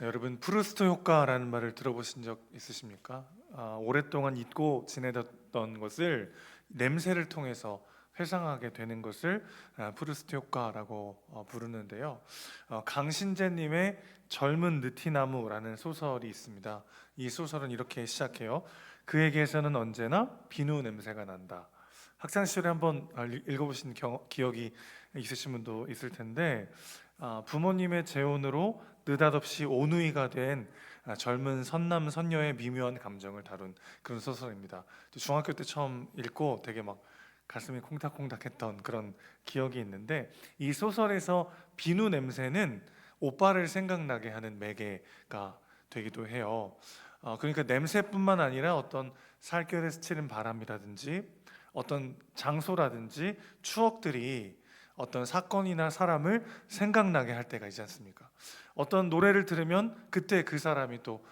여러분, 프루스트 효과라는 말을 들어보신 적 있으십니까? 오랫동안 잊고 지내던 것을 냄새를 통해서 회상하게 되는 것을 프루스트 효과라고 부르는데요. 강신재님의 젊은 느티나무라는 소설이 있습니다. 이 소설은 이렇게 시작해요. 그에게서는 언제나 비누 냄새가 난다. 학창 시절에 한번 읽어보신 기억이 있으신 분도 있을 텐데, 부모님의 재혼으로 느닷없이 온누이가 된 젊은 선남 선녀의 미묘한 감정을 다룬 그런 소설입니다. 중학교 때 처음 읽고 되게 막 가슴이 콩닥콩닥했던 그런 기억이 있는데, 이 소설에서 비누 냄새는 오빠를 생각나게 하는 매개가 되기도 해요. 그러니까 냄새뿐만 아니라 어떤 살결에 스치는 바람이라든지 어떤 장소라든지 추억들이 어떤 사건이나 사람을 생각나게 할 때가 있지 않습니까? 어떤 노래를 들으면 그때 그 사람이 또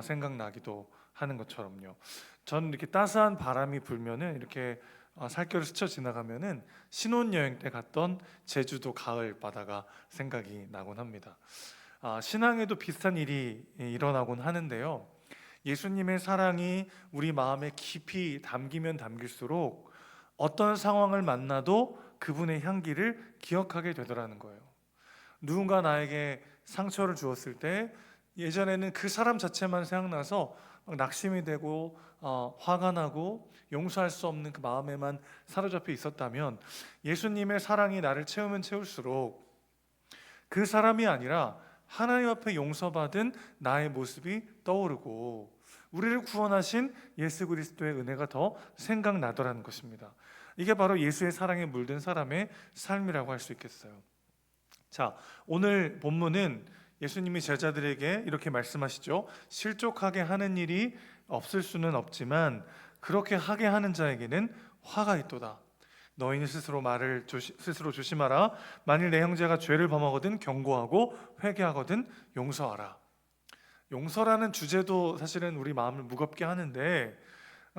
생각나기도 하는 것처럼요. 저는 이렇게 따스한 바람이 불면은 이렇게 살결을 스쳐 지나가면은 신혼여행 때 갔던 제주도 가을 바다가 생각이 나곤 합니다. 신앙에도 비슷한 일이 일어나곤 하는데요. 예수님의 사랑이 우리 마음에 깊이 담기면 담길수록 어떤 상황을 만나도 그분의 향기를 기억하게 되더라는 거예요. 누군가 나에게 상처를 주었을 때 예전에는 그 사람 자체만 생각나서 낙심이 되고 화가 나고 용서할 수 없는 그 마음에만 사로잡혀 있었다면, 예수님의 사랑이 나를 채우면 채울수록 그 사람이 아니라 하나님 앞에 용서받은 나의 모습이 떠오르고 우리를 구원하신 예수 그리스도의 은혜가 더 생각나더라는 것입니다. 이게 바로 예수의 사랑에 물든 사람의 삶이라고 할 수 있겠어요. 자, 오늘 본문은 예수님이 제자들에게 이렇게 말씀하시죠. 실족하게 하는 일이 없을 수는 없지만 그렇게 하게 하는 자에게는 화가 있도다. 너희는 스스로 조심하라. 만일 내 형제가 죄를 범하거든 경고하고 회개하거든 용서하라. 용서라는 주제도 사실은 우리 마음을 무겁게 하는데,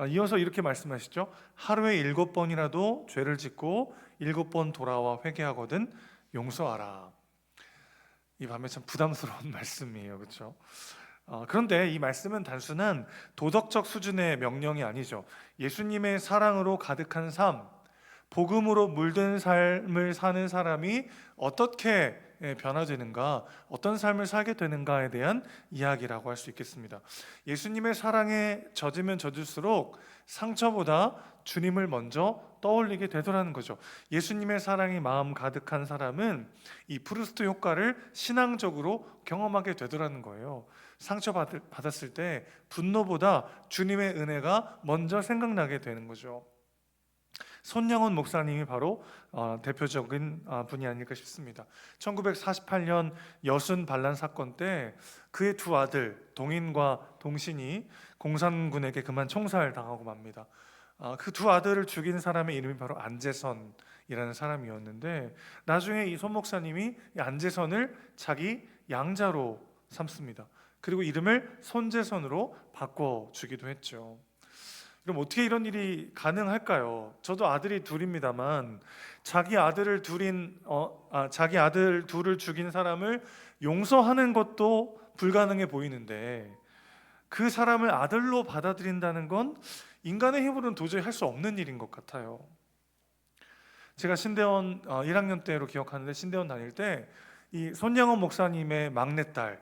이어서 이렇게 말씀하시죠. 하루에 7번이라도 죄를 짓고 7번 돌아와 회개하거든 용서하라. 이 밤에 참 부담스러운 말씀이에요, 그렇죠? 그런데 이 말씀은 단순한 도덕적 수준의 명령이 아니죠. 예수님의 사랑으로 가득한 삶, 복음으로 물든 삶을 사는 사람이 어떻게 변화되는가, 어떤 삶을 살게 되는가에 대한 이야기라고 할 수 있겠습니다. 예수님의 사랑에 젖으면 젖을수록 상처보다 주님을 먼저 떠올리게 되더라는 거죠. 예수님의 사랑이 마음 가득한 사람은 이 프루스트 효과를 신앙적으로 경험하게 되더라는 거예요. 받았을 때 분노보다 주님의 은혜가 먼저 생각나게 되는 거죠. 손양원 목사님이 바로 대표적인 분이 아닐까 싶습니다. 1948년 여순 반란 사건 때 그의 두 아들 동인과 동신이 공산군에게 그만 총살당하고 맙니다. 그 두 아들을 죽인 사람의 이름이 바로 안재선이라는 사람이었는데, 나중에 이 손 목사님이 이 안재선을 자기 양자로 삼습니다. 그리고 이름을 손재선으로 바꿔주기도 했죠. 그럼 어떻게 이런 일이 가능할까요? 저도 아들이 둘입니다만 자기 아들 둘을 죽인 사람을 용서하는 것도 불가능해 보이는데, 그 사람을 아들로 받아들인다는 건 인간의 힘으로는 도저히 할 수 없는 일인 것 같아요. 제가 신대원 1학년 때로 기억하는데, 신대원 다닐 때 이 손양원 목사님의 막내딸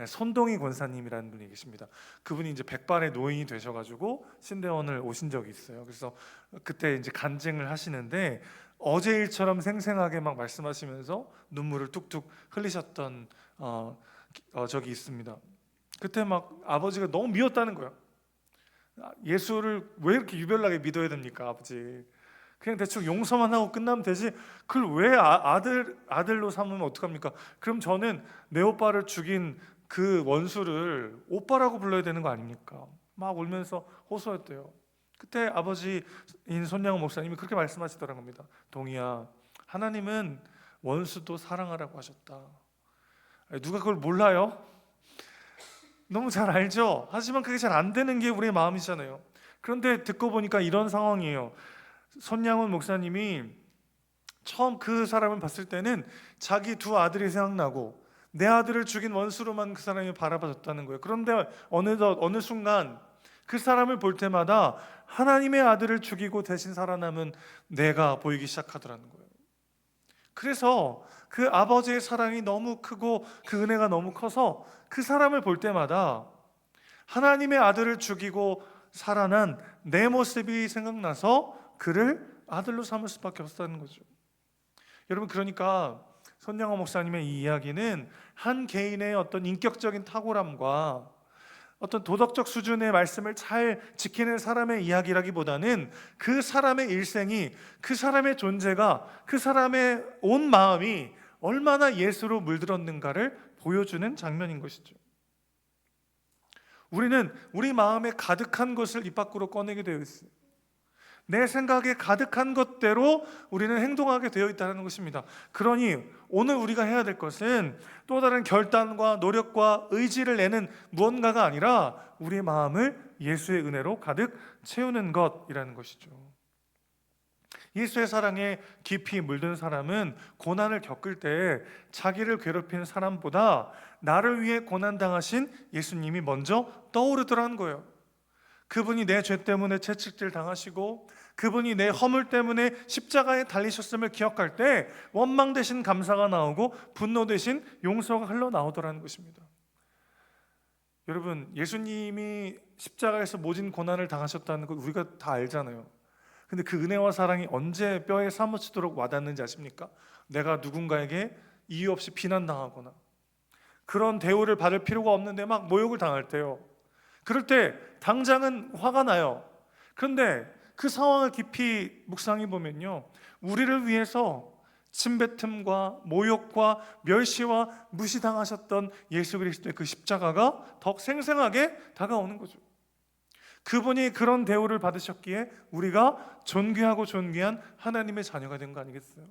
손동희 권사님이라는 분이 계십니다. 그분이 이제 백발의 노인이 되셔가지고 신대원을 오신 적이 있어요. 그래서 그때 이제 간증을 하시는데 어제 일처럼 생생하게 막 말씀하시면서 눈물을 뚝뚝 흘리셨던 적이 있습니다. 그때 막 아버지가 너무 미웠다는 거예요. 예수를 왜 이렇게 유별나게 믿어야 됩니까, 아버지? 그냥 대충 용서만 하고 끝나면 되지. 그걸 왜 아들로 삼으면 어떡합니까? 그럼 저는 내 오빠를 죽인 그 원수를 오빠라고 불러야 되는 거 아닙니까? 막 울면서 호소했대요. 그때 아버지인 손양호 목사님이 그렇게 말씀하시더란 겁니다. 동희야, 하나님은 원수도 사랑하라고 하셨다. 누가 그걸 몰라요? 너무 잘 알죠? 하지만 그게 잘 안 되는 게 우리의 마음이잖아요. 그런데 듣고 보니까 이런 상황이에요. 손양훈 목사님이 처음 그 사람을 봤을 때는 자기 두 아들이 생각나고 내 아들을 죽인 원수로만 그 사람이 바라봐졌다는 거예요. 그런데 어느덧 어느 순간 그 사람을 볼 때마다 하나님의 아들을 죽이고 대신 살아남은 내가 보이기 시작하더라는 거예요. 그래서 그 아버지의 사랑이 너무 크고 그 은혜가 너무 커서 그 사람을 볼 때마다 하나님의 아들을 죽이고 살아난 내 모습이 생각나서 그를 아들로 삼을 수밖에 없었다는 거죠. 여러분, 그러니까 손양호 목사님의 이 이야기는 한 개인의 어떤 인격적인 탁월함과 어떤 도덕적 수준의 말씀을 잘 지키는 사람의 이야기라기보다는 그 사람의 일생이, 그 사람의 존재가, 그 사람의 온 마음이 얼마나 예수로 물들었는가를 보여주는 장면인 것이죠. 우리는 우리 마음에 가득한 것을 입 밖으로 꺼내게 되어 있어요. 내 생각에 가득한 것대로 우리는 행동하게 되어 있다는 것입니다. 그러니 오늘 우리가 해야 될 것은 또 다른 결단과 노력과 의지를 내는 무언가가 아니라 우리의 마음을 예수의 은혜로 가득 채우는 것이라는 것이죠. 예수의 사랑에 깊이 물든 사람은 고난을 겪을 때 자기를 괴롭히는 사람보다 나를 위해 고난당하신 예수님이 먼저 떠오르더라는 거예요. 그분이 내 죄 때문에 채찍질 당하시고 그분이 내 허물 때문에 십자가에 달리셨음을 기억할 때 원망 대신 감사가 나오고 분노 대신 용서가 흘러나오더라는 것입니다. 여러분, 예수님이 십자가에서 모진 고난을 당하셨다는 것 우리가 다 알잖아요. 근데 그 은혜와 사랑이 언제 뼈에 사무치도록 와닿는지 아십니까? 내가 누군가에게 이유 없이 비난당하거나 그런 대우를 받을 필요가 없는데 막 모욕을 당할 때요. 그럴 때 당장은 화가 나요. 그런데 그 상황을 깊이 묵상해 보면요, 우리를 위해서 침뱉음과 모욕과 멸시와 무시당하셨던 예수 그리스도의 그 십자가가 더 생생하게 다가오는 거죠. 그분이 그런 대우를 받으셨기에 우리가 존귀하고 존귀한 하나님의 자녀가 된 거 아니겠어요?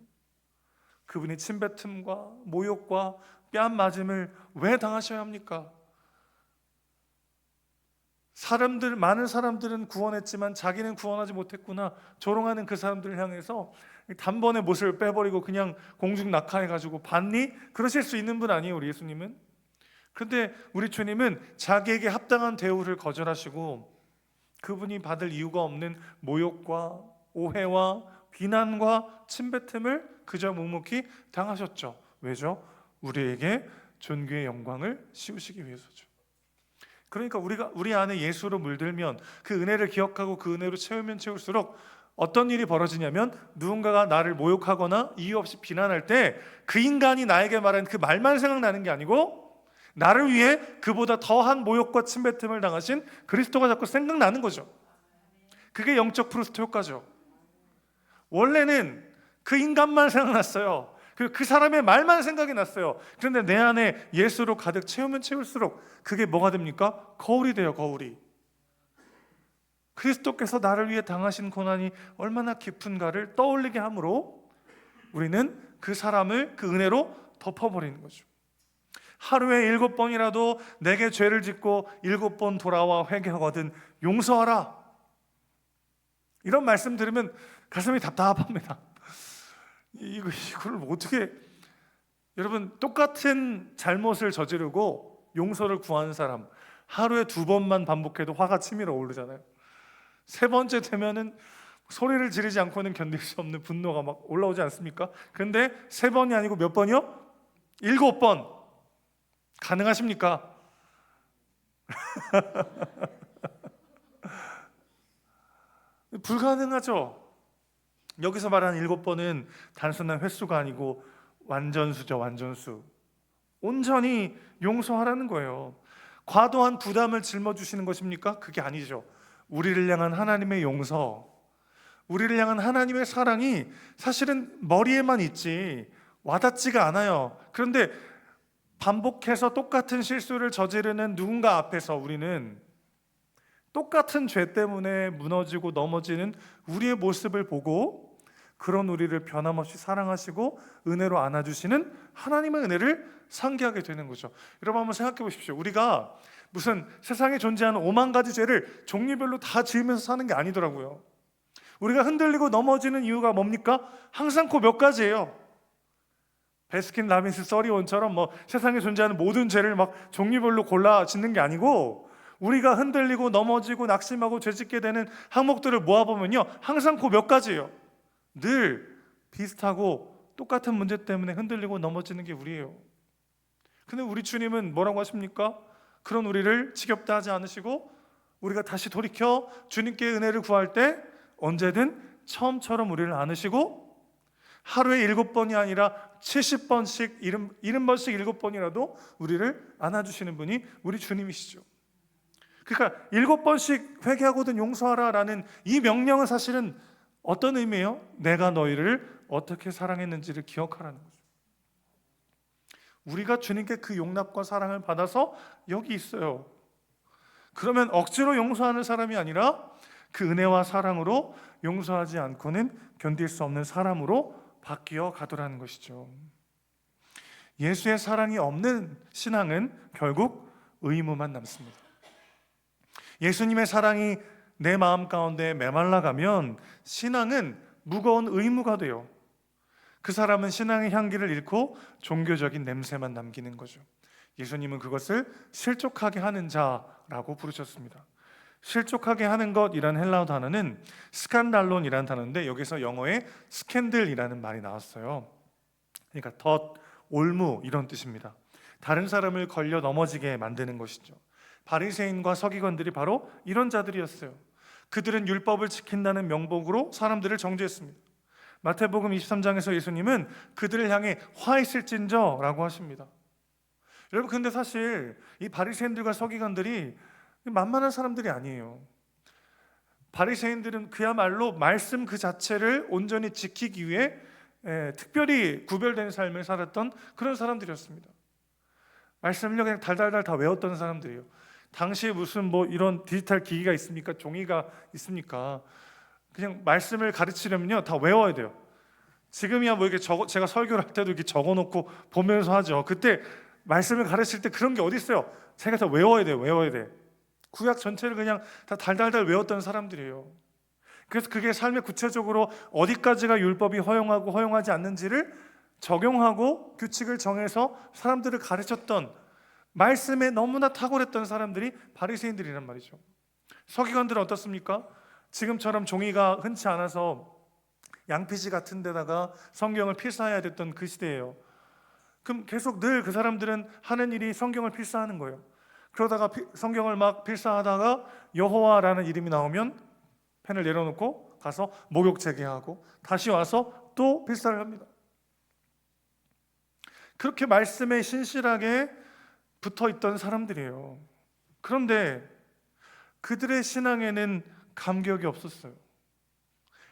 그분이 침뱉음과 모욕과 뺨 맞음을 왜 당하셔야 합니까? 많은 사람들은 구원했지만 자기는 구원하지 못했구나 조롱하는 그 사람들을 향해서 단번에 못을 빼버리고 그냥 공중 낙하해가지고 봤니? 그러실 수 있는 분 아니에요, 우리 예수님은? 그런데 우리 주님은 자기에게 합당한 대우를 거절하시고 그분이 받을 이유가 없는 모욕과 오해와 비난과 침뱉음을 그저 묵묵히 당하셨죠. 왜죠? 우리에게 존귀의 영광을 씌우시기 위해서죠. 그러니까 우리 안에 예수로 물들면 그 은혜를 기억하고 그 은혜로 채우면 채울수록 어떤 일이 벌어지냐면 누군가가 나를 모욕하거나 이유 없이 비난할 때 그 인간이 나에게 말한 그 말만 생각나는 게 아니고 나를 위해 그보다 더한 모욕과 침뱉음을 당하신 그리스도가 자꾸 생각나는 거죠. 그게 영적 프루스트 효과죠. 원래는 그 인간만 생각났어요. 그 사람의 말만 생각이 났어요. 그런데 내 안에 예수로 가득 채우면 채울수록 그게 뭐가 됩니까? 거울이 돼요, 거울이. 그리스도께서 나를 위해 당하신 고난이 얼마나 깊은가를 떠올리게 함으로 우리는 그 사람을 그 은혜로 덮어버리는 거죠. 하루에 7번이라도 내게 죄를 짓고 7번 돌아와 회개하거든 용서하라. 이런 말씀 들으면 가슴이 답답합니다. 이걸 어떻게, 여러분, 똑같은 잘못을 저지르고 용서를 구하는 사람 하루에 2번만 반복해도 화가 치밀어 오르잖아요. 3번째 되면은 소리를 지르지 않고는 견딜 수 없는 분노가 막 올라오지 않습니까? 그런데 3번이 아니고 몇 번이요? 7번. 가능하십니까? 불가능하죠. 여기서 말하는 7번은 단순한 횟수가 아니고 완전수죠, 완전수. 온전히 용서하라는 거예요. 과도한 부담을 짊어주시는 것입니까? 그게 아니죠. 우리를 향한 하나님의 용서, 우리를 향한 하나님의 사랑이 사실은 머리에만 있지 와닿지가 않아요. 그런데 반복해서 똑같은 실수를 저지르는 누군가 앞에서 우리는 똑같은 죄 때문에 무너지고 넘어지는 우리의 모습을 보고 그런 우리를 변함없이 사랑하시고 은혜로 안아주시는 하나님의 은혜를 상기하게 되는 거죠. 여러분 한번 생각해 보십시오. 우리가 무슨 세상에 존재하는 5만 가지 죄를 종류별로 다 지으면서 사는 게 아니더라고요. 우리가 흔들리고 넘어지는 이유가 뭡니까? 항상 그 몇 가지예요. 베스킨라빈스 써리원처럼 뭐 세상에 존재하는 모든 죄를 막 종류별로 골라 짓는 게 아니고, 우리가 흔들리고 넘어지고 낙심하고 죄짓게 되는 항목들을 모아보면요, 항상 그 몇 가지예요. 늘 비슷하고 똑같은 문제 때문에 흔들리고 넘어지는 게 우리예요. 근데 우리 주님은 뭐라고 하십니까? 그런 우리를 지겹다 하지 않으시고, 우리가 다시 돌이켜 주님께 은혜를 구할 때 언제든 처음처럼 우리를 안으시고, 하루에 7번이 아니라 70번씩 70번씩 7번이라도 우리를 안아주시는 분이 우리 주님이시죠. 그러니까 7번씩 회개하고든 용서하라 라는 이 명령은 사실은 어떤 의미예요? 내가 너희를 어떻게 사랑했는지를 기억하라는 거죠. 우리가 주님께 그 용납과 사랑을 받아서 여기 있어요. 그러면 억지로 용서하는 사람이 아니라 그 은혜와 사랑으로 용서하지 않고는 견딜 수 없는 사람으로 바뀌어 가더라는 것이죠. 예수의 사랑이 없는 신앙은 결국 의무만 남습니다. 예수님의 사랑이 내 마음 가운데 메말라가면 신앙은 무거운 의무가 돼요. 그 사람은 신앙의 향기를 잃고 종교적인 냄새만 남기는 거죠. 예수님은 그것을 실족하게 하는 자라고 부르셨습니다. 실족하게 하는 것이라는 헬라어 단어는 스칸달론이라는 단어인데, 여기서 영어에 스캔들이라는 말이 나왔어요. 그러니까 덧, 올무 이런 뜻입니다. 다른 사람을 걸려 넘어지게 만드는 것이죠. 바리새인과 서기관들이 바로 이런 자들이었어요. 그들은 율법을 지킨다는 명목으로 사람들을 정죄했습니다. 마태복음 23장에서 예수님은 그들을 향해 화 있을진저 라고 하십니다. 여러분, 근데 사실 이 바리새인들과 서기관들이 만만한 사람들이 아니에요. 바리새인들은 그야말로 말씀 그 자체를 온전히 지키기 위해 특별히 구별된 삶을 살았던 그런 사람들이었습니다. 말씀을 그냥 달달달 다 외웠던 사람들이에요. 당시에 무슨 뭐 이런 디지털 기기가 있습니까? 종이가 있습니까? 그냥 말씀을 가르치려면요 다 외워야 돼요. 지금이야 뭐 이렇게 제가 설교를 할 때도 이렇게 적어놓고 보면서 하죠. 그때 말씀을 가르칠 때 그런 게 어디 있어요? 제가 다 외워야 돼요. 외워야 돼. 구약 전체를 그냥 다 달달달 외웠던 사람들이에요. 그래서 그게 삶에 구체적으로 어디까지가 율법이 허용하고 허용하지 않는지를 적용하고 규칙을 정해서 사람들을 가르쳤던, 말씀에 너무나 탁월했던 사람들이 바리새인들이란 말이죠. 서기관들은 어떻습니까? 지금처럼 종이가 흔치 않아서 양피지 같은 데다가 성경을 필사해야 됐던 그 시대예요. 그럼 계속 늘 그 사람들은 하는 일이 성경을 필사하는 거예요. 그러다가 성경을 막 필사하다가 여호와라는 이름이 나오면 펜을 내려놓고 가서 목욕 재개하고 다시 와서 또 필사를 합니다. 그렇게 말씀에 신실하게 붙어있던 사람들이에요. 그런데 그들의 신앙에는 감격이 없었어요.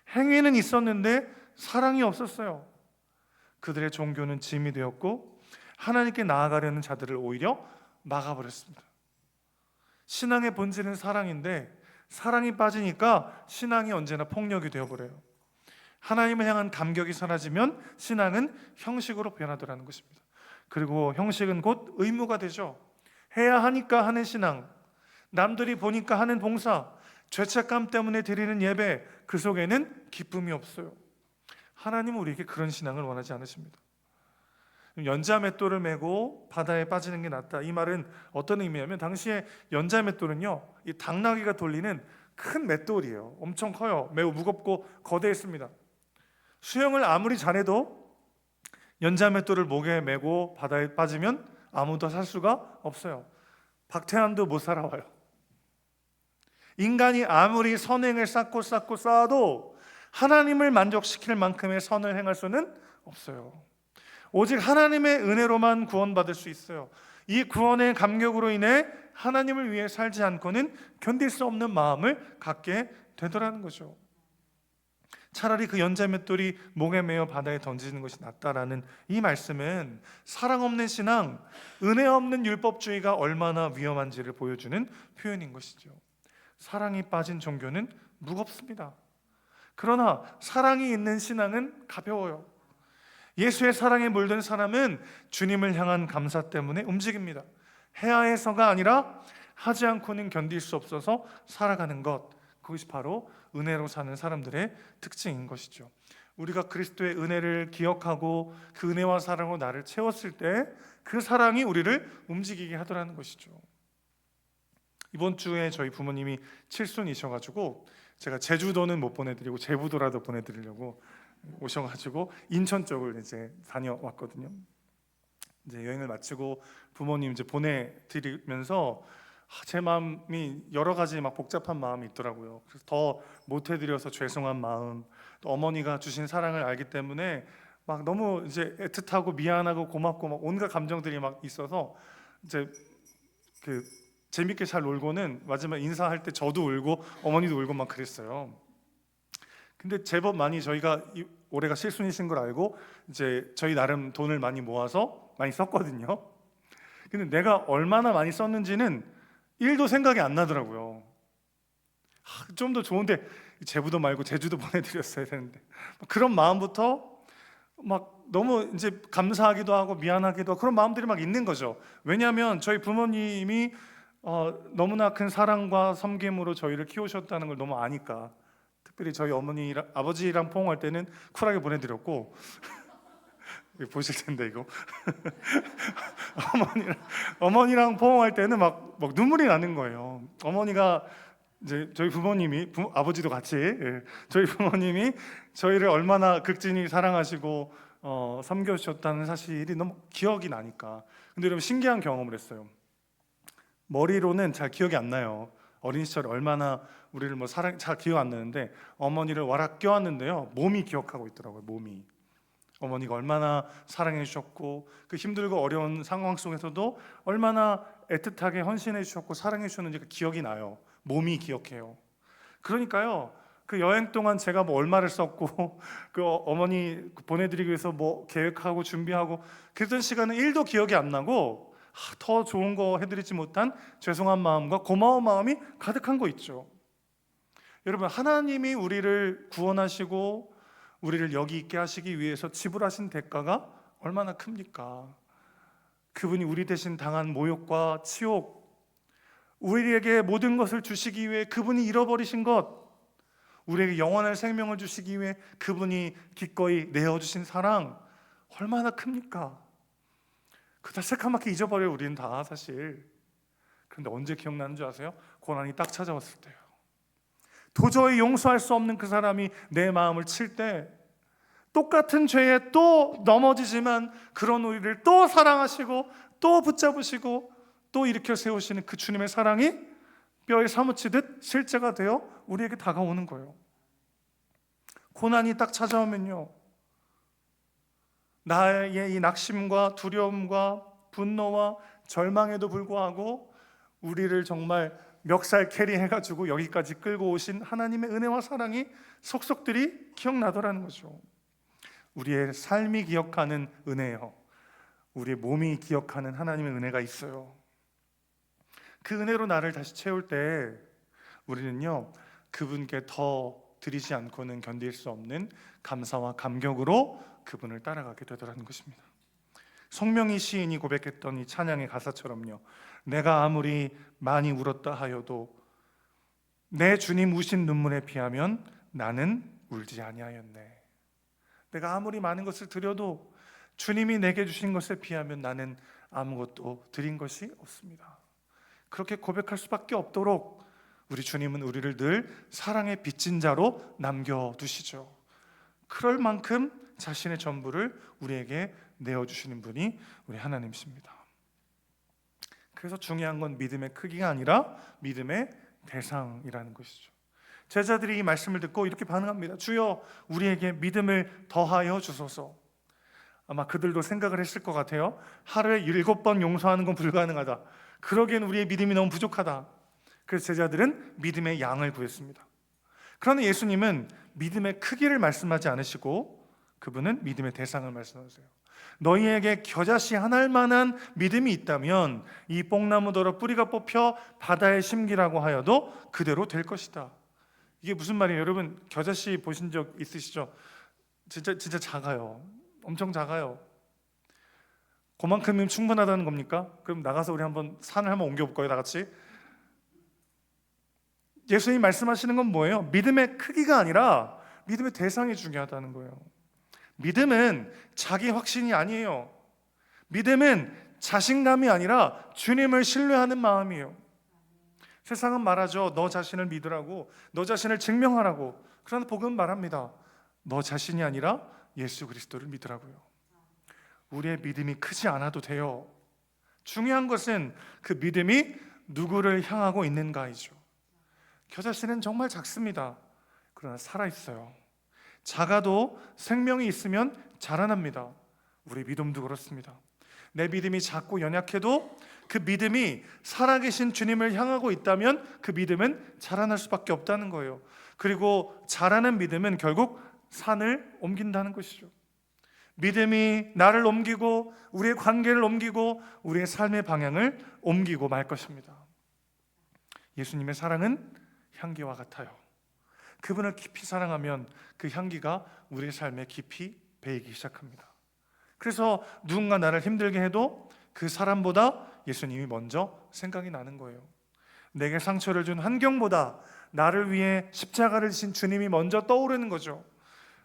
행위는 있었는데 사랑이 없었어요. 그들의 종교는 짐이 되었고 하나님께 나아가려는 자들을 오히려 막아버렸습니다. 신앙의 본질은 사랑인데 사랑이 빠지니까 신앙이 언제나 폭력이 되어버려요. 하나님을 향한 감격이 사라지면 신앙은 형식으로 변하더라는 것입니다. 그리고 형식은 곧 의무가 되죠. 해야 하니까 하는 신앙, 남들이 보니까 하는 봉사, 죄책감 때문에 드리는 예배, 그 속에는 기쁨이 없어요. 하나님은 우리에게 그런 신앙을 원하지 않으십니다. 연자맷돌을 메고 바다에 빠지는 게 낫다, 이 말은 어떤 의미냐면, 당시에 연자맷돌은요 이 당나귀가 돌리는 큰 맷돌이에요. 엄청 커요. 매우 무겁고 거대했습니다. 수영을 아무리 잘해도 연자맷돌을 목에 메고 바다에 빠지면 아무도 살 수가 없어요. 박태환도 못 살아와요. 인간이 아무리 선행을 쌓아도 하나님을 만족시킬 만큼의 선을 행할 수는 없어요. 오직 하나님의 은혜로만 구원받을 수 있어요. 이 구원의 감격으로 인해 하나님을 위해 살지 않고는 견딜 수 없는 마음을 갖게 되더라는 거죠. 차라리 그 연자맷돌이 목에 매어 바다에 던지는 것이 낫다라는 이 말씀은 사랑 없는 신앙, 은혜 없는 율법주의가 얼마나 위험한지를 보여주는 표현인 것이죠. 사랑이 빠진 종교는 무겁습니다. 그러나 사랑이 있는 신앙은 가벼워요. 예수의 사랑에 물든 사람은 주님을 향한 감사 때문에 움직입니다. 해야 해서가 아니라 하지 않고는 견딜 수 없어서 살아가는 것, 그것이 바로 은혜로 사는 사람들의 특징인 것이죠. 우리가 그리스도의 은혜를 기억하고 그 은혜와 사랑으로 나를 채웠을 때 그 사랑이 우리를 움직이게 하더라는 것이죠. 이번 주에 저희 부모님이 칠순이셔가지고 제가 제주도는 못 보내드리고 제부도라도 보내드리려고 오셔가지고 인천 쪽을 이제 다녀왔거든요. 이제 여행을 마치고 부모님 이제 보내드리면서 제 마음이 여러 가지 막 복잡한 마음이 있더라고요. 그래서 더 못해드려서 죄송한 마음, 또 어머니가 주신 사랑을 알기 때문에 막 너무 이제 애틋하고 미안하고 고맙고 막 온갖 감정들이 막 있어서 이제 그 재밌게 잘 놀고는 마지막 인사할 때 저도 울고 어머니도 울고 막 그랬어요. 근데 제법 많이 저희가 올해가 실순이신 걸 알고 이제 저희 나름 돈을 많이 모아서 많이 썼거든요. 근데 내가 얼마나 많이 썼는지는 1도 생각이 안 나더라고요. 좀 더 좋은데 제부도 말고 제주도 보내드렸어야 되는데 그런 마음부터 막 너무 이제 감사하기도 하고 미안하기도 하고 그런 마음들이 막 있는 거죠. 왜냐하면 저희 부모님이 너무나 큰 사랑과 섬김으로 저희를 키우셨다는 걸 너무 아니까. 특별히 저희 어머니랑 아버지랑 포옹할 때는 쿨하게 보내드렸고 보실 텐데 이거 어머니랑 포옹할 때는 막 눈물이 나는 거예요. 어머니가 이제 저희 부모님이 아버지도 같이 저희 부모님이 저희를 얼마나 극진히 사랑하시고 섬겨주셨다는 사실이 너무 기억이 나니까. 근데 여러분 신기한 경험을 했어요. 머리로는 잘 기억이 안 나요. 어린 시절에 얼마나 우리를 뭐 사랑 잘 기억 안 나는데 어머니를 와락 껴안는데요, 몸이 기억하고 있더라고요. 몸이 어머니가 얼마나 사랑해 주셨고 그 힘들고 어려운 상황 속에서도 얼마나 애틋하게 헌신해 주셨고 사랑해 주셨는지가 기억이 나요. 몸이 기억해요. 그러니까요, 그 여행 동안 제가 뭐 얼마를 썼고 그 어머니 보내드리기 위해서 뭐 계획하고 준비하고 그랬던 시간은 1도 기억이 안 나고 더 좋은 거 해드리지 못한 죄송한 마음과 고마운 마음이 가득한 거 있죠. 여러분, 하나님이 우리를 구원하시고 우리를 여기 있게 하시기 위해서 지불하신 대가가 얼마나 큽니까? 그분이 우리 대신 당한 모욕과 치욕, 우리에게 모든 것을 주시기 위해 그분이 잃어버리신 것, 우리에게 영원한 생명을 주시기 위해 그분이 기꺼이 내어주신 사랑 얼마나 큽니까? 그다 새카맣게 잊어버려요, 우리는 다 사실. 그런데 언제 기억나는 줄 아세요? 고난이 딱 찾아왔을 때요. 도저히 용서할 수 없는 그 사람이 내 마음을 칠 때, 똑같은 죄에 또 넘어지지만 그런 우리를 또 사랑하시고 또 붙잡으시고 또 일으켜 세우시는 그 주님의 사랑이 뼈에 사무치듯 실제가 되어 우리에게 다가오는 거예요. 고난이 딱 찾아오면요, 나의 이 낙심과 두려움과 분노와 절망에도 불구하고 우리를 정말 멱살 캐리 해가지고 여기까지 끌고 오신 하나님의 은혜와 사랑이 속속들이 기억나더라는 거죠. 우리의 삶이 기억하는 은혜요, 우리의 몸이 기억하는 하나님의 은혜가 있어요. 그 은혜로 나를 다시 채울 때 우리는요, 그분께 더 드리지 않고는 견딜 수 없는 감사와 감격으로 그분을 따라가게 되더라는 것입니다. 송명희 시인이 고백했던 이 찬양의 가사처럼요, 내가 아무리 많이 울었다 하여도 내 주님 우신 눈물에 비하면 나는 울지 아니하였네. 내가 아무리 많은 것을 드려도 주님이 내게 주신 것에 비하면 나는 아무것도 드린 것이 없습니다. 그렇게 고백할 수밖에 없도록 우리 주님은 우리를 늘 사랑의 빚진 자로 남겨두시죠. 그럴 만큼 자신의 전부를 우리에게 내어주시는 분이 우리 하나님이십니다. 그래서 중요한 건 믿음의 크기가 아니라 믿음의 대상이라는 것이죠. 제자들이 이 말씀을 듣고 이렇게 반응합니다. 주여, 우리에게 믿음을 더하여 주소서. 아마 그들도 생각을 했을 것 같아요. 하루에 7번 용서하는 건 불가능하다. 그러기엔 우리의 믿음이 너무 부족하다. 그래서 제자들은 믿음의 양을 구했습니다. 그러나 예수님은 믿음의 크기를 말씀하지 않으시고 그분은 믿음의 대상을 말씀하세요. 너희에게 겨자씨 한 알만한 믿음이 있다면 이 뽕나무더러 뿌리가 뽑혀 바다에 심기라고 하여도 그대로 될 것이다. 이게 무슨 말이에요? 여러분, 겨자씨 보신 적 있으시죠? 진짜 작아요. 엄청 작아요. 그만큼이면 충분하다는 겁니까? 그럼 나가서 우리 산을 한번 옮겨볼까요? 다 같이. 예수님이 말씀하시는 건 뭐예요? 믿음의 크기가 아니라 믿음의 대상이 중요하다는 거예요. 믿음은 자기 확신이 아니에요. 믿음은 자신감이 아니라 주님을 신뢰하는 마음이에요. 세상은 말하죠. 너 자신을 믿으라고, 너 자신을 증명하라고. 그러나 복음은 말합니다. 너 자신이 아니라 예수 그리스도를 믿으라고요. 우리의 믿음이 크지 않아도 돼요. 중요한 것은 그 믿음이 누구를 향하고 있는가이죠. 겨자씨는 정말 작습니다. 그러나 살아있어요. 작아도 생명이 있으면 자라납니다. 우리 믿음도 그렇습니다. 내 믿음이 작고 연약해도 그 믿음이 살아계신 주님을 향하고 있다면 그 믿음은 자라날 수밖에 없다는 거예요. 그리고 자라는 믿음은 결국 산을 옮긴다는 것이죠. 믿음이 나를 옮기고 우리의 관계를 옮기고 우리의 삶의 방향을 옮기고 말 것입니다. 예수님의 사랑은 향기와 같아요. 그분을 깊이 사랑하면 그 향기가 우리의 삶에 깊이 배이기 시작합니다. 그래서 누군가 나를 힘들게 해도 그 사람보다 예수님이 먼저 생각이 나는 거예요. 내게 상처를 준 환경보다 나를 위해 십자가를 지신 주님이 먼저 떠오르는 거죠.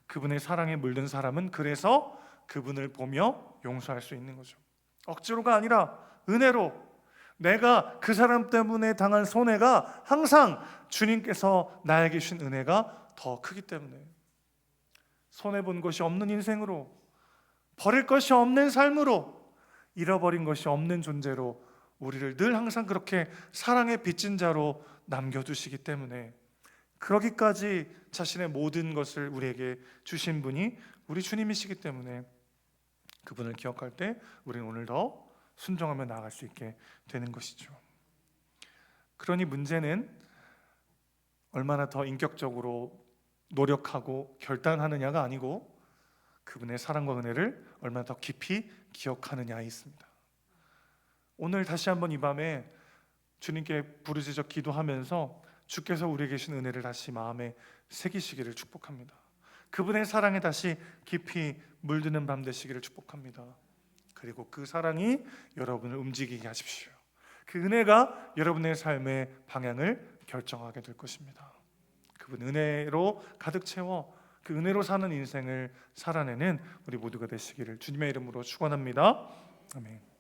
그분의 사랑에 물든 사람은 그래서 그분을 보며 용서할 수 있는 거죠. 억지로가 아니라 은혜로. 내가 그 사람 때문에 당한 손해가 항상 주님께서 나에게 주신 은혜가 더 크기 때문에, 손해본 것이 없는 인생으로, 버릴 것이 없는 삶으로, 잃어버린 것이 없는 존재로 우리를 늘 항상 그렇게 사랑의 빚진 자로 남겨두시기 때문에, 그러기까지 자신의 모든 것을 우리에게 주신 분이 우리 주님이시기 때문에 그분을 기억할 때 우리는 오늘 더 순종하며 나아갈 수 있게 되는 것이죠. 그러니 문제는 얼마나 더 인격적으로 노력하고 결단하느냐가 아니고 그분의 사랑과 은혜를 얼마나 더 깊이 기억하느냐에 있습니다. 오늘 다시 한번 이 밤에 주님께 부르짖어 기도하면서 주께서 우리에게 계신 은혜를 다시 마음에 새기시기를 축복합니다. 그분의 사랑에 다시 깊이 물드는 밤 되시기를 축복합니다. 그리고 그 사랑이 여러분을 움직이게 하십시오. 그 은혜가 여러분의 삶의 방향을 결정하게 될 것입니다. 그분 은혜로 가득 채워 그 은혜로 사는 인생을 살아내는 우리 모두가 되시기를 주님의 이름으로 축원합니다. 아멘.